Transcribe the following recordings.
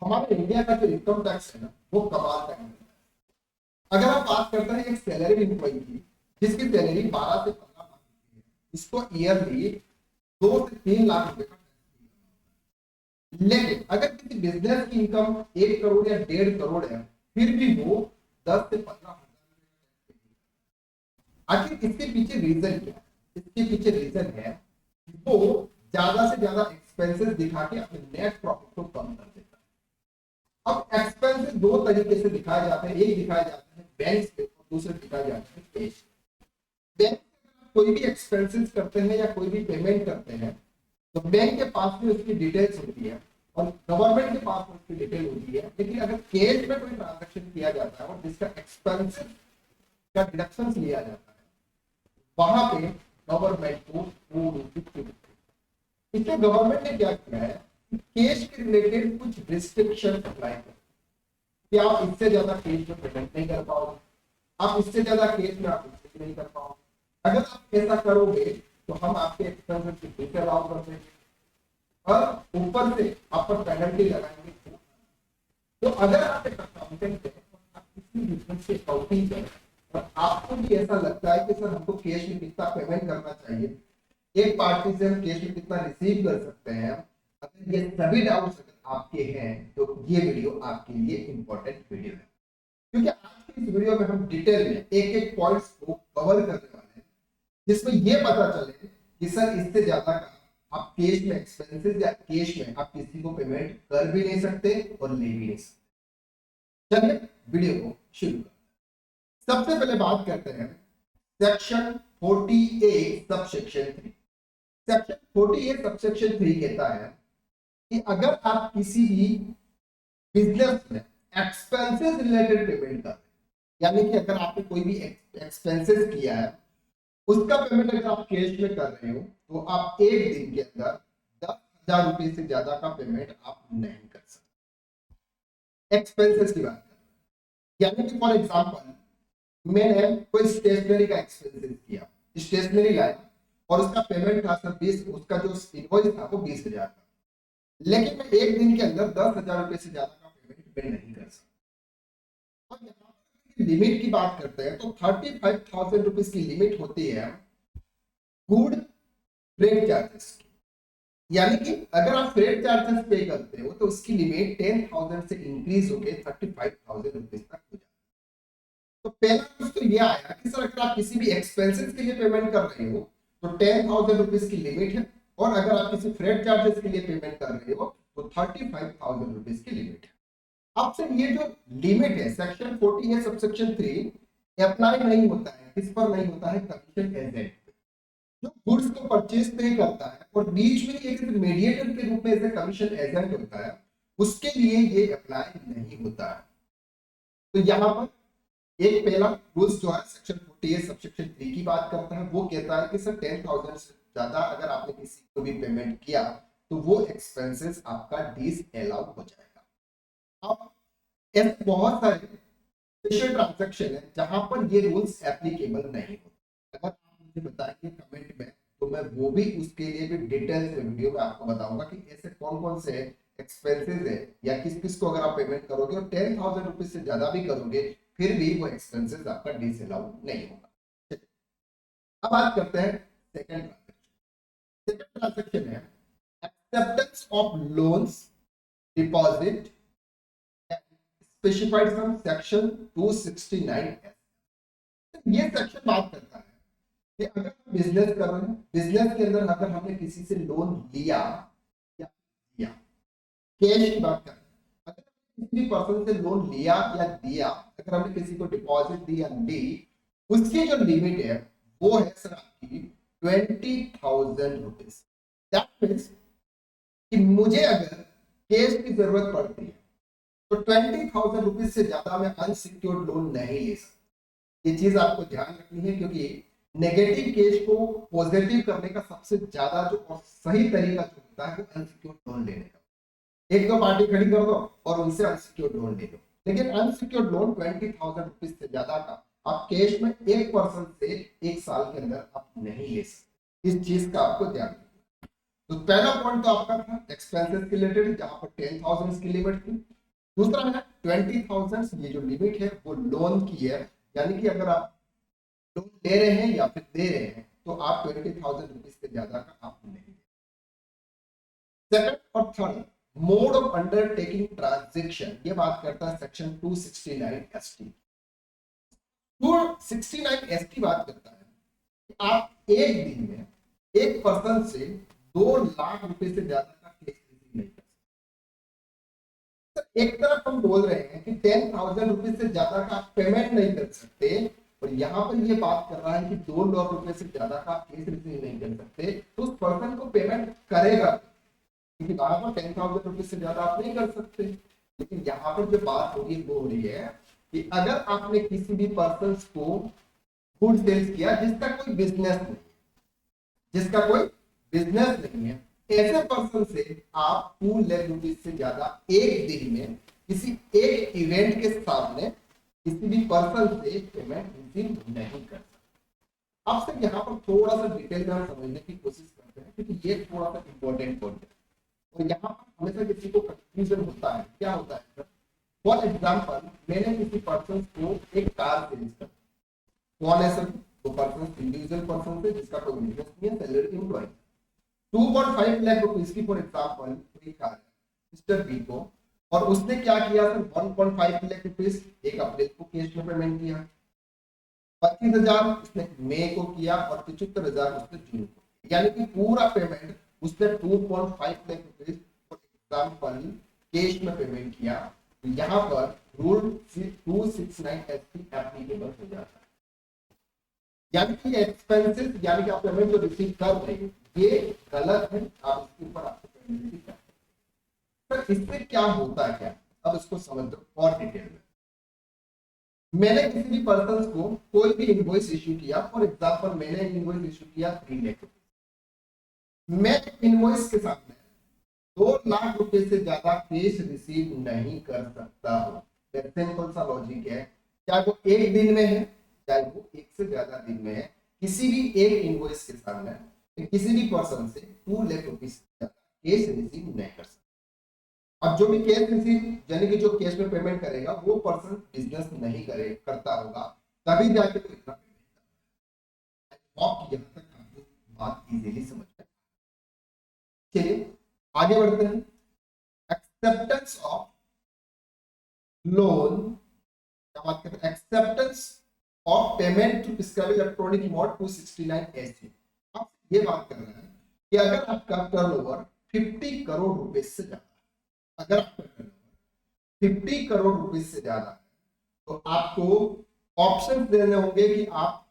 हमारे इंडिया का जो इनकम टैक्स है ना वो कमाल का है। अगर आप बात करते हैं एक सैलरी एम्प्लॉय की जिसकी सैलरी 12 से 15 लाख रुपए है, इसको ईयरली 2 से 3 लाख रुपए का टैक्स। लेकिन अगर किसी बिजनेस की इनकम 1 करोड़ या 1.5 करोड़ है, फिर भी वो 10 से 15 हजार रुपए। आखिर इसके पीछे रीजन क्या है? इसके पीछे रीजन है कि वो ज्यादा से ज्यादा एक्सपेंसेस दिखा के अपने नेट प्रॉफिट को कम कर देता है। अब एक्सपेंसेस दो तरीके से दिखाए जाते हैं, एक दिखाया जाता है बैंक पे और दूसरा दिखाया जाता है कैश। बैंक कोई भी एक्सपेंसेस करते हैं या कोई भी पेमेंट करते हैं तो बैंक के पास में उसकी डिटेल्स होती है और गवर्नमेंट के पास में उसकी डिटेल होती है। लेकिन अगर कैश में कोई ट्रांजेक्शन किया जाता है और जिसका एक्सपेंसेस का डिडक्शन लिया जाता है, वहां पे गवर्नमेंट को वो रूपी। इसलिए गवर्नमेंट ने क्या किया है कि कैश के रिलेटेड कुछ रिस्ट्रिक्शन अप्लाई कर कि आप इससे ज्यादा केस में पेमेंट नहीं कर पाओगे, आप इससे ज्यादा केस में आप रिसीव नहीं कर पाओगे। अगर आप ऐसा करोगे तो हम आपके एक्सपेंसेस की फीस अलाउ कर देंगे और ऊपर से आप पर पेनल्टी लगाएंगे। तो अगर आप एक अकाउंटेंट हैं तो आप किसी बिजनेस से अकाउंटिंग करें और आपको भी ऐसा लगता है कि सर हमको कैश में कितना पेमेंट करना चाहिए, एक पार्टी से हम कैश में कितना रिसीव कर सकते हैं, अगर ये सभी डाउट्स अगर आपके हैं तो ये वीडियो आपके लिए इंपॉर्टेंट वीडियो है। क्योंकि आज की इस वीडियो में हम डिटेल में एक एक पॉइंट्स को कवर करने वाले हैं जिसमें ये पता चले कि सर इससे ज्यादा का आप कैश में एक्सपेंसेस या कैश में आप किसी को पेमेंट कर भी नहीं सकते और ले भी नहीं सकते। चलिए वीडियो को शुरू करते हैं। सबसे पहले बात करते हैं section 40A subsection 3। Section 40A subsection 3 कहता है कि अगर आप किसी भी बिजनेस में एक्सपेंसेस रिलेटेड पेमेंट कर रहे हैं, यानी कि अगर आपने कोई भी एक्सपेंसेस किया है उसका पेमेंट अगर आप कैश में कर रहे हो तो आप एक दिन के अंदर 10,000 रुपए से ज्यादा का पेमेंट आप नहीं कर सकते। एक्सपेंसेस की बात करें, यानी कि फॉर एग्जांपल मैंने कोई स्टेशनरी का एक्सपेंसेस किया, स्टेशनरी लाया और उसका पेमेंट था सर 20, उसका जो इनवॉइस था वो 20,000 था, लेकिन मैं एक दिन के अंदर 10,000 रुपए से ज्यादा का पेमेंट मैं नहीं कर सकता। अब यहाँ लिमिट की बात करते हैं तो 35,000 रुपीज की लिमिट होती है गुड फ्रेट चार्जेस की। यानी कि अगर आप फ्रेट चार्जेस पे करते हो तो उसकी लिमिट 10,000 से इंक्रीज होकर 35,000 रुपीज तक हो जाती है। तो पहला कुछ तो ये आया कि सर अगर आप किसी भी एक्सपेंसेस के लिए पेमेंट कर रहे हो तो 10,000 रुपीज की लिमिट है और अगर आप किसी फ्रेट चार्जेस के लिए पेमेंट कर रहे हो तो 35,000 रुपीज की लिमिट है। आपसे ये जो लिमिट है सेक्शन 40 है सबसेक्शन 3 अप्लाई नहीं होता है, किस पर नहीं होता है? कमीशन एजेंट जो गुड्स को परचेज नहीं करता है और बीच में एक मीडिएटर के रूप में ऐसे कमीशन एजेंट होता है, उसके लिए ये अप्लाई नहीं होता है। तो यहाँ पर एक पहला रूल्स जो है सेक्शन 40 सबसेक्शन 3 की बात करता है, वो कहता है कि सर 10,000 से ज्यादा अगर आपने किसी को भी पेमेंट किया तो वो एक्सपेंसेस आपका डिस अलाउ हो जाएगा। अब ऐसे बहुत सारे स्पेशल ट्रांजैक्शन है जहां पर ये रूल्स एप्लीकेबल नहीं होते। अगर आप मुझे बताएंगे कमेंट में तो मैं वो भी उसके लिए भी डिटेल से वीडियो में आपको बताऊंगा कि ऐसे कौन कौन से एक्सपेंसेस है या किस किस को अगर आप पेमेंट करोगे और 10,000 रुपीज से ज्यादा भी करोगे फिर भी वो एक्सपेंसेस आपका डिसअलाउ नहीं होगा। अब बात करते हैं सेकंड ट्रांजैक्शन। सेकंड ट्रांजैक्शन है acceptance of loans, deposit specified from section 269S। ये सेक्शन बात करता है कि अगर हम बिजनेस कर रहे हैं, बिजनेस के अंदर अगर हमने किसी से लोन लिया या दिया, कैश की बात करें, अगर किसी भी पर्सन से लोन लिया या दिया, अगर हमने किसी को डिपॉजिट दी या दी, उसकी जो लिमिट है वो है सर आपकी 20,000 रुपीज। दैट मीन्स कि मुझे अगर कैश की जरूरत पड़ती है तो 20,000 रुपीज से ज्यादा मैं अनसिक्योर्ड लोन नहीं ले सकता। ये चीज आपको ध्यान रखनी है क्योंकि नेगेटिव केस को पॉजिटिव करने का सबसे ज्यादा जो और सही तरीका जो होता है वो अनसिक्योर्ड लोन लेने का। एक दो पार्टी खड़ी कर दो और उनसे अनसिक्योर्ड लोन ले लो, लेकिन अनसिक्योर्ड लोन 20,000 रुपीज से ज्यादा का आप कैश में एक पर्सन से 1 साल के अंदर आप नहीं ले सकते। इस चीज का आपको ध्यान रखना। तो पहला पॉइंट तो आपका था एक्सपेंसेस के रिलेटेड, जहां पर 10,000 की लिमिट थी। दूसरा है 20,000, ये जो लिमिट है वो लोन की है, यानी कि अगर आप लोन ले रहे हैं या फिर दे रहे हैं तो आप 20,000 रुपीज से ज्यादा का आप नहीं। सेकंड और third, mode of undertaking transaction, ये बात करता है सेक्शन 269 एसटी। 269 एसटी बात करता है कि आप एक दिन में एक पर्सन से 2 लाख रुपए से ज्यादा का केस रिसीव नहीं कर सकते। एक तरफ हम बोल रहे हैं कि 10,000 रुपीज से ज्यादा का आप पेमेंट नहीं कर सकते, और यहाँ पर ये बात कर रहा है कि 2 लाख रुपए से ज्यादा का आप केस रिसीव नहीं कर सकते, तो उस पर्सन को पेमेंट करेगा, क्योंकि वहां पर 10,000 रुपीज से ज्यादा आप नहीं कर सकते। लेकिन यहाँ पर जो बात हो रही है वो हो रही है कि अगर आपने किसी भी पर्सन को गुड सेल्स किया जिसका कोई बिजनेस नहीं, जिसका कोई बिजनेस नहीं है, ऐसे पर्सन से आप 2 लाख रुपीज से ज्यादा एक दिन में किसी एक इवेंट के सामने किसी भी पर्सन से पेमेंट रिसीव नहीं कर सकते। अब से यहाँ पर थोड़ा सा डिटेल में हम समझने की कोशिश करते हैं, क्योंकि ये थोड़ा सा इंपॉर्टेंट पॉइंट है। तो यहाँ पर हमेशा किसी को कंफ्यूजन होता है, क्या होता है? फॉर एग्जाम्पल, मैंने किसी पर्सन को एक कार सेल कर, कौन है सर? वो पर्सन इंडिविजुअल पर्सन है जिसका कोई बिजनेस नहीं है, सैलरी एम्प्लॉय। 2.5 लाख रुपीस की फॉर एग्जाम्पल कोई कार है मिस्टर बी को, और उसने क्या किया सर? 1.5 लाख रुपीस एक अप्रैल को कैश में पेमेंट किया, 25,000 उसने मई को किया, और 75,000 उसने जून को, यानी कि पूरा पेमेंट उसने 2.5 lakh rupees for example cash में पेमेंट किया। तो यहाँ पर रूल 269 एसपी एप्लीकेबल हो जाता है, यानी कि एक्सपेंसेस, यानी कि आप पेमेंट जो रिसीव कर रहे हैं ये गलत है, आप इसके ऊपर आपको पेनल्टी करते हैं। तो इससे क्या होता है, क्या अब इसको समझ दो और डिटेल में। मैंने किसी भी पर्सन को कोई भी इनवॉइस इश्यू किया, फॉर एग्जांपल मैंने इनवॉइस इश्यू किया 3 लाख रुपए, मैं इनवॉइस के साथ में 2 लाख रुपए से ज्यादा कैश रिसीव नहीं कर सकता हूं। सिंपल सा लॉजिक है, चाहे वो एक दिन में है चाहे वो एक से ज्यादा दिन में है, किसी भी एक इनवॉइस के सामने किसी भी पर्सन से 2 लाख रुपए से ज्यादा कैश रिसीव नहीं कर सकता। अब जो भी कैश रिसीव यानी कि जो कैश में पेमेंट करेगा वो पर्सन बिजनेस नहीं करे करता होगा, तभी जाके तो इतना पेमेंट। यहाँ तक आपको बात इजीली समझ में। चलिए आगे बढ़ते हैं। एक्सेप्टेंस ऑफ लोन, क्या बात करते हैं? Acceptance of payment through prescribe electronic mode 269 AC. अब ये बात कर रहे हैं कि अगर आपका टर्नओवर 50 करोड़ रुपए से ज्यादा, अगर आपका टर्नओवर 50 करोड़ रुपए से ज्यादा है, तो आपको ऑप्शन देने होंगे कि आप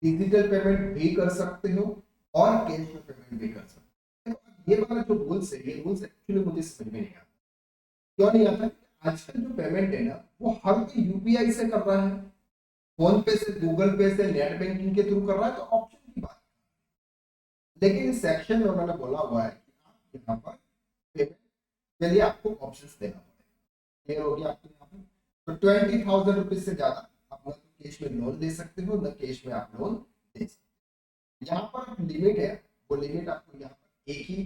डिजिटल पेमेंट भी कर सकते हो और कैश में पेमेंट भी कर सकते हो। ये वाला जो रूल्स है, ये रूल्स एक्चुअली मुझे समझ में नहीं आता। क्यों नहीं आता? आजकल जो पेमेंट है ना वो हर कोई यूपीआई से कर रहा है, फोन पे से, गूगल पे से, नेट बैंकिंग के थ्रू कर रहा है, तो ऑप्शन की बात। लेकिन इस सेक्शन में उन्होंने बोला हुआ है कि आप यहाँ पर पेमेंट के लिए आपको ऑप्शंस देना पड़ेगा। क्लियर हो गया आपको? यहाँ पर तो 20,000 रुपीज से ज्यादा आप न तो कैश में लोन ले सकते हो, न कैश में आप लोन दे सकते हो। यहाँ पर लिमिट है, वो लिमिट आपको यहाँ पर एक ही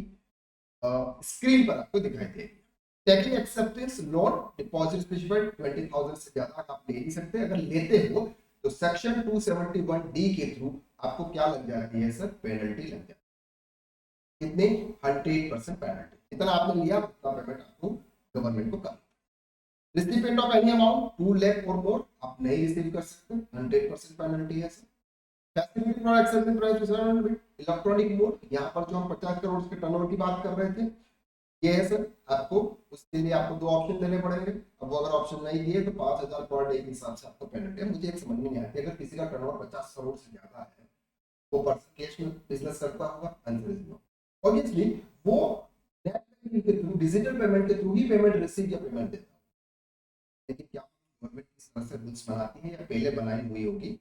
स्क्रीन पर आपको दिखाई देगी। Taking acceptance loan deposit specified 20,000 से ज्यादा आप ले नहीं सकते। अगर लेते हो तो सेक्शन 271 डी के थ्रू आपको क्या लग जाती है सर? पेनल्टी लग जाती है। कितनी? 100% पेनल्टी। इतना आपने लिया उतना पेमेंट आपको गवर्नमेंट को करना। Recipient of any amount 2 lakh और मोर आप नहीं रिसीव कर सकते, 100% पेनल्टी है sir. Facility for accepting price electronic mode, यहाँ पर जो हम 50 करोड़ के टर्नओवर की बात कर रहे थे ये है सर। आपको उसके लिए आपको 2 ऑप्शन देने पड़ेंगे। अब वो अगर ऑप्शन नहीं दिए तो 5,000 पर डे के हिसाब से आपको पेनल्टी है। मुझे एक समझ में नहीं आती, अगर किसी का टर्नओवर 50 करोड़ से ज्यादा है, वो पर्सन कैश में बिजनेस करता होगा, ऑब्वियसली वो नेट बैंकिंग के थ्रू, डिजिटल पेमेंट के थ्रू ही पेमेंट रिसीव या पेमेंट देता है। लेकिन क्या गवर्नमेंट इस तरह से रूल्स बनाती है या पहले बनाई हुई होगी?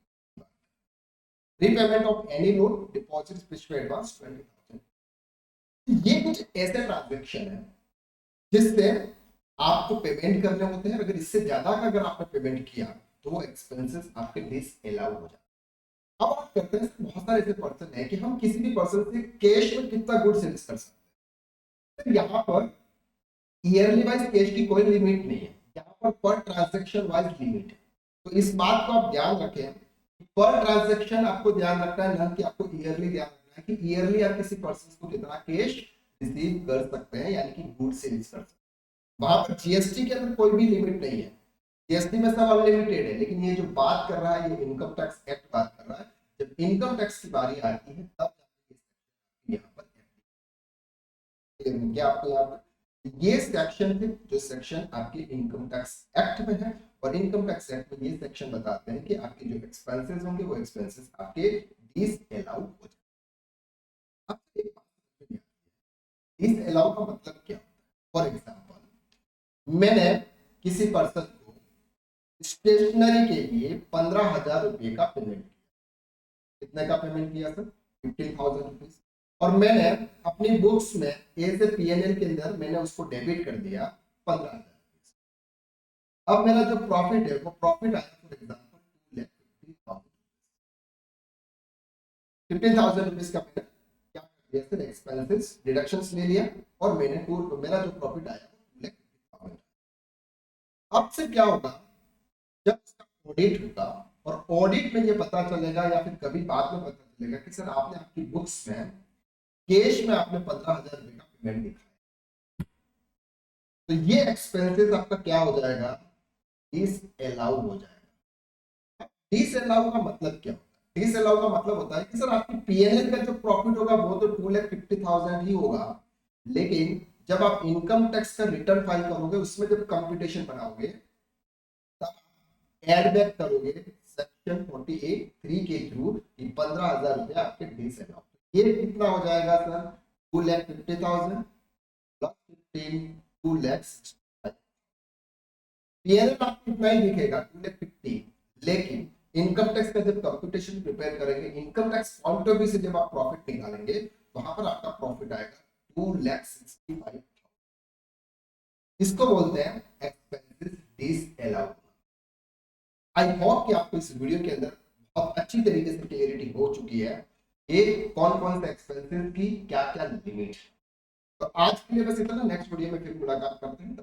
Repayment of any loan deposit specific advance 20,000, ये कुछ ऐसे ट्रांजैक्शन है जिससे आपको पेमेंट करने होते हैं। अगर इससे ज्यादा का अगर आपने पेमेंट किया तो वो एक्सपेंसेस आपके डिसअलाउ हो जाते हैं। अब आप करते हैं बहुत सारे ऐसे पर्सन है कि हम किसी भी पर्सन से कैश में कितना गुड सेल्स कर सकते हैं। तो यहाँ पर ईयरली वाइज कैश की कोई लिमिट नहीं है, यहाँ पर ट्रांजैक्शन वाइज लिमिट है। तो इस बात को आप ध्यान रखें, पर ट्रांजैक्शन आपको ध्यान रखना है, ना कि आपको ईयरली ध्यान रखना है कि ईयरली आप किसी पर्सन को कितना कैश रिसीव कर सकते हैं, यानी कि गुड सेल्स कर सकते हैं। वहां पर जीएसटी के अंदर कोई भी लिमिट नहीं है, जीएसटी में सब अनलिमिटेड है, लेकिन ये जो बात कर रहा है ये इनकम टैक्स एक्ट बात कर रहा है। जब इनकम टैक्स की बारी आती है तब यहाँ पर क्या आपको यहाँ पर ये सेक्शन है जो सेक्शन आपके इनकम टैक्स एक्ट में है, और इनकम टैक्स एक्ट में ये सेक्शन बताते हैं कि आपके जो एक्सपेंसेस होंगे वो एक्सपेंसेस आपके डिसअलाउ हो जाए। अब एक बात डिसअलाउ का मतलब क्या होता है? फॉर एग्जांपल मैंने किसी पर्सन को स्टेशनरी के लिए 15,000 रुपए का पेमेंट किया। कितने का पेमेंट किया सर? 15,000 रुपीज। और मैंने अपनी बुक्स में ए से पीएनएल के अंदर मैंने उसको डेबिट कर दिया 15,000। अब मेरा जो प्रॉफिट है वो प्रॉफिट आया फॉर एग्जांपल 15,000 रुपीज का मैंने क्या कर दिया सर? एक्सपेंसेस डिडक्शंस ले लिया, और मैंने मेरा जो प्रॉफिट आया 2,50,000। अब से क्या होगा, जब उसका ऑडिट होगा और ऑडिट में ये पता चलेगा या फिर कभी बाद में पता चलेगा कि सर आपने आपकी बुक्स में कैश में आपने 15,000 रुपए का पेमेंट दिखाया, तो ये एक्सपेंसेस आपका क्या हो जाएगा? डिसअलाउ हो जाएगा। डिसअलाउ का मतलब क्या होता है? डिसअलाउ का मतलब होता है कि सर आपकी पीएनएल का जो प्रॉफिट होगा वो तो 2,50,000 ही होगा, लेकिन जब आप इनकम टैक्स का रिटर्न फाइल करोगे उसमें जब कंप्यूटेशन बनाओगे तब एड बैक करोगे सेक्शन 48(3) के थ्रू 15,000 रुपए आपके डिसअलाउ। ये कितना हो जाएगा सर? 2,50,000 प्लस 15 2,60,000। पीएनएल आपको इतना ही दिखेगा 2,50,000, लेकिन इनकम टैक्स का जब कंप्यूटेशन प्रिपेयर करेंगे, income tax point of view से जब आप प्रॉफिट निकालेंगे, वहां पर आपका प्रॉफिट आएगा 2,65,000। इसको बोलते हैं एक्सपेंसेस डिसअलाउ। आई होप कि आपको इस वीडियो के अंदर बहुत अच्छी तरीके से क्लियरिटी हो चुकी है एक कौन कौन से एक्सपेंसेस की क्या क्या लिमिट। तो आज के लिए बस इतना, नेक्स्ट वीडियो में फिर मुलाकात करते हैं।